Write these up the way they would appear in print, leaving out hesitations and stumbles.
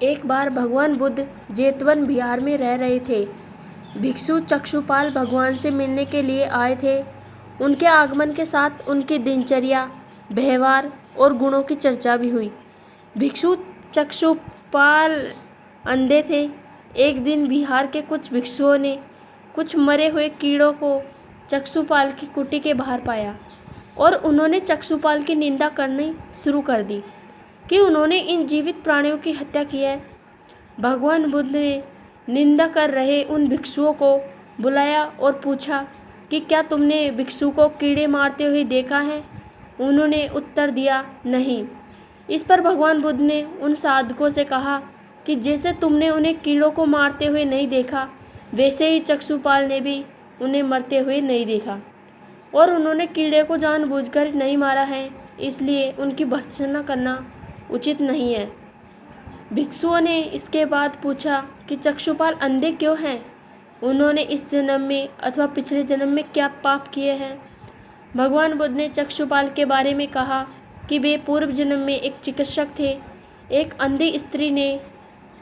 एक बार भगवान बुद्ध जेतवन बिहार में रह रहे थे। भिक्षु चक्षुपाल भगवान से मिलने के लिए आए थे। उनके आगमन के साथ उनकी दिनचर्या, व्यवहार और गुणों की चर्चा भी हुई। भिक्षु चक्षुपाल अंधे थे। एक दिन बिहार के कुछ भिक्षुओं ने कुछ मरे हुए कीड़ों को चक्षुपाल की कुटी के बाहर पाया और उन्होंने चक्षुपाल की निंदा करनी शुरू कर दी कि उन्होंने इन जीवित प्राणियों की हत्या की है। भगवान बुद्ध ने निंदा कर रहे उन भिक्षुओं को बुलाया और पूछा कि क्या तुमने भिक्षु को कीड़े मारते हुए देखा है? उन्होंने उत्तर दिया, नहीं। इस पर भगवान बुद्ध ने उन साधकों से कहा कि जैसे तुमने उन्हें कीड़ों को मारते हुए नहीं देखा, वैसे ही चक्षुपाल ने भी उन्हें मरते हुए नहीं देखा और उन्होंने कीड़े को जानबूझकर नहीं मारा है, इसलिए उनकी भर्त्सना करना उचित नहीं है। भिक्षुओं ने इसके बाद पूछा कि चक्षुपाल अंधे क्यों हैं? उन्होंने इस जन्म में अथवा पिछले जन्म में क्या पाप किए हैं? भगवान बुद्ध ने चक्षुपाल के बारे में कहा कि वे पूर्व जन्म में एक चिकित्सक थे। एक अंधी स्त्री ने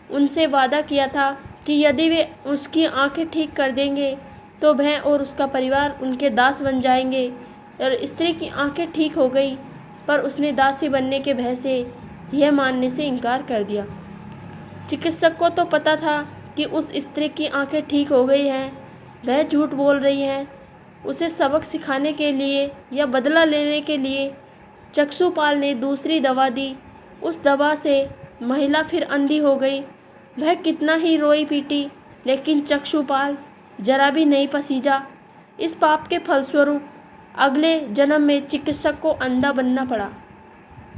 उनसे वादा किया था कि यदि वे उसकी आंखें ठीक कर देंगे तो वह और उसका परिवार उनके दास बन जाएंगे। और स्त्री की आंखें ठीक हो गई, पर उसने दासी बनने के भय से यह मानने से इनकार कर दिया। चिकित्सक को तो पता था कि उस स्त्री की आंखें ठीक हो गई हैं, वह झूठ बोल रही है। उसे सबक सिखाने के लिए या बदला लेने के लिए चक्षुपाल ने दूसरी दवा दी। उस दवा से महिला फिर अंधी हो गई। वह कितना ही रोई पीटी, लेकिन चक्षुपाल जरा भी नहीं पसीजा। इस पाप के फलस्वरूप अगले जन्म में चिकित्सक को अंधा बनना पड़ा।